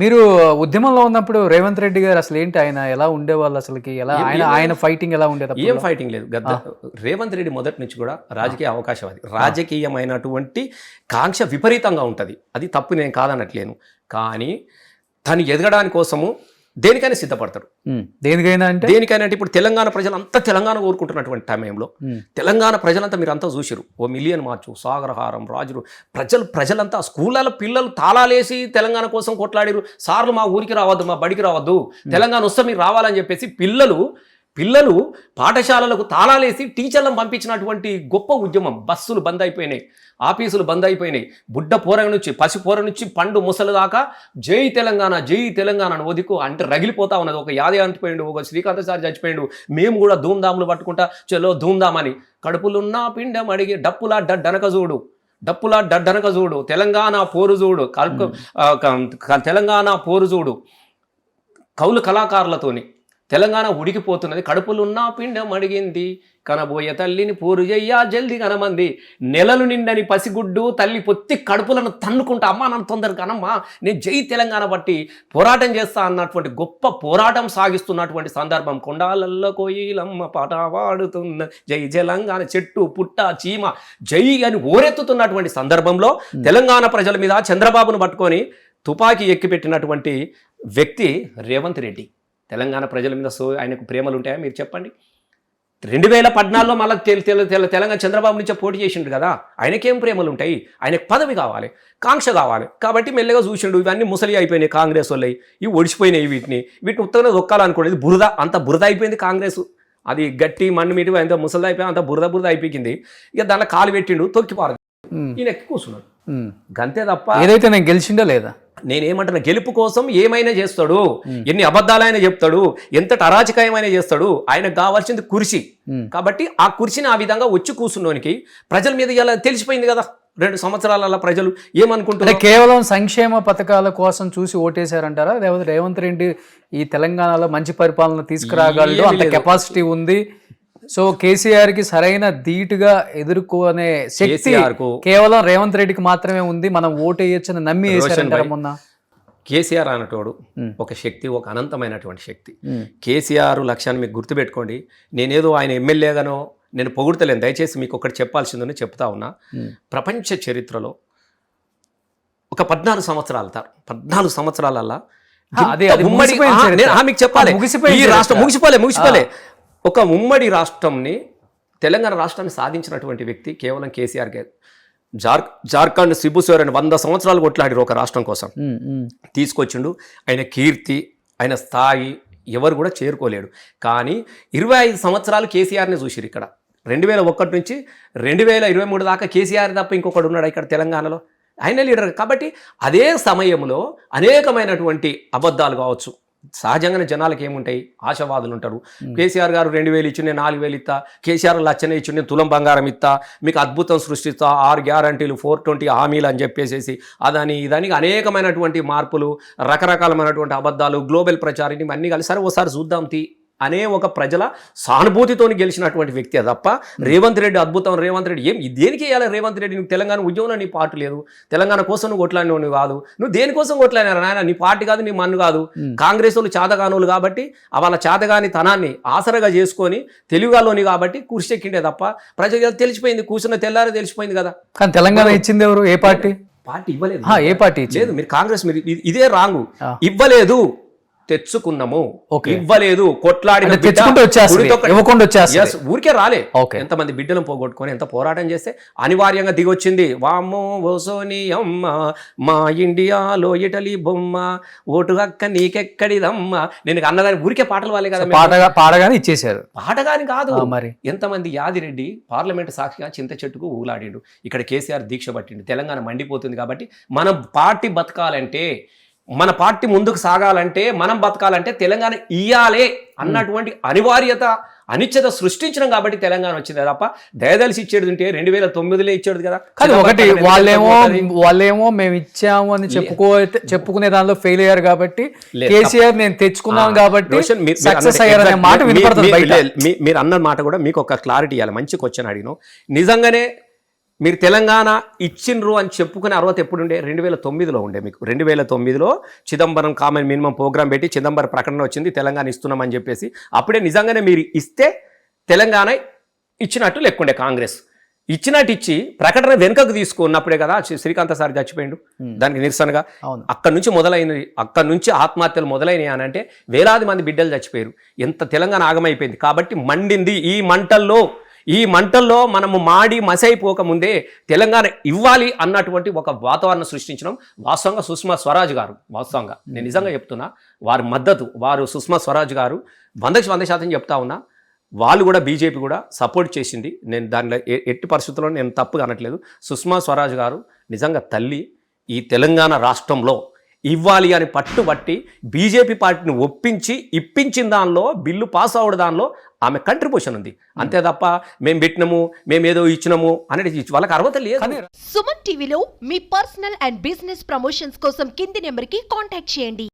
మీరు ఉద్యమంలో ఉన్నప్పుడు రేవంత్ రెడ్డి గారు అసలు ఏంటి, ఆయన ఎలా ఉండేవాళ్ళు, అసలుకి ఎలా ఆయన ఫైటింగ్ ఎలా ఉండేది? ఏం ఫైటింగ్ లేదు. రేవంత్ రెడ్డి మొదటి నుంచి కూడా రాజకీయ అవకాశవాది, రాజకీయమైనటువంటి కాంక్ష విపరీతంగా ఉంటుంది. అది తప్పు నేను కాదనట్లేను. కానీ తను ఎదగడానికి కోసము దేనికైనా సిద్ధపడతాడు. దేనికైనా అంటే ఇప్పుడు తెలంగాణ ప్రజలంతా తెలంగాణ కోరుకుంటున్నటువంటి టైంలో తెలంగాణ ప్రజలంతా మీరు అంతా చూసిరు. 1 మిలియన్ మార్చు, సాగరహారం, రాజులు, ప్రజలంతా స్కూళ్ళలో పిల్లలు తాళాలేసి తెలంగాణ కోసం కొట్లాడిరు. సార్లు మా ఊరికి రావద్దు, మా బడికి రావద్దు, తెలంగాణ వస్తే మీరు రావాలని చెప్పేసి పిల్లలు పాఠశాలలకు తాళాలేసి టీచర్లను పంపించినటువంటి గొప్ప ఉద్యమం. బస్సులు బంద్ అయిపోయినాయి, ఆఫీసులు బంద్ అయిపోయినాయి. బుడ్డ పోర నుంచి, పసి పోర నుంచి పండు ముసలి దాకా జై తెలంగాణ అని ఒదికు అంటే రగిలిపోతా ఉన్నది. ఒక యాదే అంటిపోయిండు, ఒక శ్రీకాంత్ సార్ చచ్చిపోయిండు, మేము కూడా ధూమ్ధాములు పట్టుకుంటా చలో ధూమ్ధామ్ అని. కడుపులున్న పిండం అడిగి డప్పులా డనక చూడు తెలంగాణ పోరు చూడు, తెలంగాణ పోరు చూడు, కౌలు కళాకారులతోని తెలంగాణ ఉడికిపోతున్నది. కడుపులున్న పిండం అడిగింది, కనబోయే తల్లిని పోరు చెయ్యా జల్ది కనమంది. నెలలు నిండని పసిగుడ్డు తల్లి పొత్తి కడుపులను తన్నుకుంటా, అమ్మా నన్ను తొందరగా కనమ్మా, నేను జై తెలంగాణ బట్టి పోరాటం చేస్తా అన్నటువంటి గొప్ప పోరాటం సాగిస్తున్నటువంటి సందర్భం. కొండాలల్లో కోయిలమ్మ పాట పాడుతున్న జై తెలంగాణ, చెట్టు పుట్ట చీమ జై అని ఓరెత్తుతున్నటువంటి సందర్భంలో తెలంగాణ ప్రజల మీద చంద్రబాబును పట్టుకొని తుపాకీ ఎక్కిపెట్టినటువంటి వ్యక్తి రేవంత్ రెడ్డి. తెలంగాణ ప్రజల మీద ఆయనకు ప్రేమలు ఉంటాయా మీరు చెప్పండి? 2014లో మళ్ళీ తెలంగాణ చంద్రబాబు నుంచే పోటీ చేసిండు కదా, ఆయనకేం ప్రేమలు ఉంటాయి? ఆయనకు పదవి కావాలి, కాంక్ష కావాలి. కాబట్టి మెల్లగా చూసిండు. ఇవన్నీ ముసలి అయిపోయినాయి కాంగ్రెస్ వాళ్ళవి, ఇవి ఒడిచిపోయినాయి. వీటిని ఉత్తగా దొక్కాలనుకోండి. అంత బురద అయిపోయింది కాంగ్రెస్. అది గట్టి మన్ను మీటి ఎంత ముసలి అయిపోయి అంత బురద అయిపోయింది. ఇక దాంట్లో కాలు పెట్టిండు, తొక్కిపారు, ఈయన ఎక్కి కూర్చున్నాడు. గంతే తప్ప ఏదైతే నేను గెలిచిండా లేదా, నేనేమంటున్నా, గెలుపు కోసం ఏమైనా చేస్తాడు, ఎన్ని అబద్ధాలైనా చెప్తాడు, ఎంతటి అరాచకమైనా చేస్తాడు. ఆయనకు కావాల్సింది కుర్చీ. కాబట్టి ఆ కుర్చీని ఆ విధంగా వచ్చి కూర్చున్నోనికి ప్రజల మీద ఇలా తెలిసిపోయింది కదా. 2 సంవత్సరాల ప్రజలు ఏమనుకుంటున్నారు? కేవలం సంక్షేమ పథకాల కోసం చూసి ఓటేశారంటారా, లేకపోతే రేవంత్ రెడ్డి ఈ తెలంగాణలో మంచి పరిపాలన తీసుకురాగలడు, అంత కెపాసిటీ ఉంది, సో కేసీఆర్ కి సరైన ధీటుగా ఎదుర్కొనే శక్తి కేవలం రేవంత్ రెడ్డికి మాత్రమే ఉంది, మనం ఓటేయచ్చని నమ్మి వేశారంటారా? మొన్న కేసీఆర్ అన్నటోడు ఒక శక్తి, ఒక అనంతమైనటువంటి శక్తి. కేసీఆర్ లక్ష్యాన్ని మీకు గుర్తుపెట్టుకోండి. నేనేదో ఆయన ఎమ్మెల్యేగానో నేను పొగుడతలేను. దయచేసి మీకు ఒకటి చెప్పాల్సిందని చెప్తా ఉన్నా. ప్రపంచ చరిత్రలో ఒక 14 సంవత్సరాలల్లా మీకు చెప్పాలి, ఈ రాష్ట్రం ముగిసిపోలే. ఒక ఉమ్మడి రాష్ట్రంని, తెలంగాణ రాష్ట్రాన్ని సాధించినటువంటి వ్యక్తి కేవలం కేసీఆర్ గారు. జార్ఖండ్ సిబు సోరెన్ 100 సంవత్సరాలు కొట్లాడిరు ఒక రాష్ట్రం కోసం, తీసుకొచ్చిండు. ఆయన కీర్తి, ఆయన స్థాయి ఎవరు కూడా చేరుకోలేడు. కానీ 25 సంవత్సరాలు కేసీఆర్ని చూసిరు ఇక్కడ. 2001 నుంచి 2023 దాకా కేసీఆర్ తప్ప ఇంకొకడు ఉన్నాడు ఇక్కడ తెలంగాణలో? ఆయన లీడర్. కాబట్టి అదే సమయంలో అనేకమైనటువంటి అబద్ధాలు కావచ్చు. సహజంగానే జనాలకు ఏముంటాయి, ఆశావాదులు ఉంటారు. కేసీఆర్ గారు 2000 ఇచ్చి నేను 4000 ఇస్తా, కేసీఆర్ లచ్చనే ఇచ్చి నేను తులం బంగారం ఇస్తా, మీకు అద్భుతం సృష్టిస్తా, 6 గ్యారంటీలు 420 హామీలు అని చెప్పేసి అదని ఇదని అనేకమైనటువంటి మార్పులు, రకరకాలమైనటువంటి అబద్ధాలు, గ్లోబల్ ప్రచారం, ఇవన్నీ కలిసి సరే ఒకసారి చూద్దాం అనే ఒక ప్రజల సానుభూతితోని గెలిచినటువంటి వ్యక్తి తప్ప రేవంత్ రెడ్డి అద్భుతం, రేవంత్ రెడ్డి ఏం దేనికి వేయాలి? రేవంత్ రెడ్డి నువ్వు తెలంగాణ ఉద్యమంలో నీ పార్టీ లేదు, తెలంగాణ కోసం నువ్వు కొట్లాడినవు నువ్వు కాదు, నువ్వు దేనికోసం కొట్లాడినారు నాయన? నీ పార్టీ కాదు, నీ మన్ను కాదు. కాంగ్రెస్ వాళ్ళు చాతగానోళ్ళు కాబట్టి వాళ్ళ చాతగాని తనాన్ని ఆసరగా చేసుకొని తెలుగులోని కాబట్టి కుర్చెక్కిండే తప్ప ప్రజలు తెలిసిపోయింది. కూర్చున్న తెల్లారే తెలిసిపోయింది కదా. కానీ తెలంగాణ ఇచ్చింది ఎవరు? ఏ పార్టీ ఇవ్వలేదు. ఏ పార్టీ లేదు, మీరు కాంగ్రెస్, మీరు ఇదే రాంగు. ఇవ్వలేదు, తెచ్చుకున్నాము, ఇవ్వలేదు, కొట్లాడి ఊరికే రాలే. ఎంతమంది బిడ్డలను పోగొట్టుకొని ఎంత పోరాటం చేస్తే అనివార్యంగా దిగొచ్చింది. వామ్మో ఓసోని అమ్మ, మా ఇండియాలో ఇటలీ బొమ్మ, ఓటు హక్క నీకెక్కడిదమ్మ, నేను అన్నదాన్ని ఊరికే పాటలు వాళ్ళే కదా, పాడగానే ఇచ్చేశారు. పాటగాని కాదు. మరి ఎంతమంది యాదిరెడ్డి పార్లమెంట్ సాక్షిగా చింత చెట్టుకు ఊలాడిండు. ఇక్కడ కేసీఆర్ దీక్ష పట్టిండు. తెలంగాణ మండిపోతుంది కాబట్టి మన పార్టీ బతకాలంటే, మన పార్టీ ముందుకు సాగాలంటే, మనం బతకాలంటే తెలంగాణ ఇయ్యాలే అన్నటువంటి అనిశ్చిత సృష్టించడం కాబట్టి తెలంగాణ వచ్చింది తప్ప దయదలిసి ఇచ్చేది ఉంటే 2009లో ఇచ్చేది కదా. కానీ ఒకటి వాళ్ళేమో మేము ఇచ్చాము అని చెప్పుకునే దానిలో ఫెయిల్ అయ్యారు కాబట్టి, కేసీఆర్ నేను తెచ్చుకున్నాను కాబట్టి సక్సెస్ అయ్యారనే మాట వినపడుతుంది. మీరు అన్న మాట కూడా మీకు ఒక క్లారిటీ ఇవ్వాలి. మంచి క్వశ్చన్ అడిగినావు. నిజంగానే మీరు తెలంగాణ ఇచ్చిండ్రు అని చెప్పుకునే అర్హత ఎప్పుడుండే 2009లో ఉండే మీకు 2009లో చిదంబరం కామన్ మినిమం ప్రోగ్రామ్ పెట్టి చిదంబరం ప్రకటన వచ్చింది తెలంగాణ ఇస్తున్నామని చెప్పేసి అప్పుడే నిజంగానే మీరు ఇస్తే తెలంగాణ ఇచ్చినట్టు లెక్కుండే కాంగ్రెస్ ఇచ్చినట్టు ఇచ్చి ప్రకటన వెనుకకు తీసుకున్నప్పుడే కదా శ్రీకాంత్ సార్ చచ్చిపోయిండు దానికి నిరసనగా అక్కడి నుంచి ఆత్మహత్యలు మొదలైనవి అని అంటే వేలాది మంది బిడ్డలు చచ్చిపోయారు ఎంత తెలంగాణ ఆగమైపోయింది కాబట్టి మండింది ఈ మంటల్లో మనము మాడి మసైపోక ముందే తెలంగాణ ఇవ్వాలి అన్నటువంటి ఒక వాతావరణం సృష్టించడం వాస్తవంగా సుష్మా స్వరాజ్ గారు వాస్తవంగా నేను నిజంగా చెప్తున్నా వారి మద్దతు వారు సుష్మా స్వరాజ్ గారు 100% చెప్తా ఉన్నా వాళ్ళు కూడా బీజేపీ కూడా సపోర్ట్ చేసింది నేను దానిలో ఎట్టి పరిస్థితుల్లో నేను తప్పుగా అనట్లేదు సుష్మా స్వరాజ్ గారు నిజంగా తల్లి ఈ తెలంగాణ రాష్ట్రంలో ఇవ్వాలి అని పట్టుబట్టి బీజేపీ పార్టీని ఇప్పించిన దానిలో బిల్లు పాస్ అవ్వడం దానిలో ఆమె కంట్రిబ్యూషన్ ఉంది అంతే తప్ప మేము పెట్టినాము మేము ఏదో ఇచ్చినాము అనేది వాళ్ళకి అర్హత లేదు. సుమన్ టీవీలో మీ పర్సనల్ అండ్ బిజినెస్ ప్రమోషన్స్ కోసం కింది నెంబర్కి కాంటాక్ట్ చేయండి.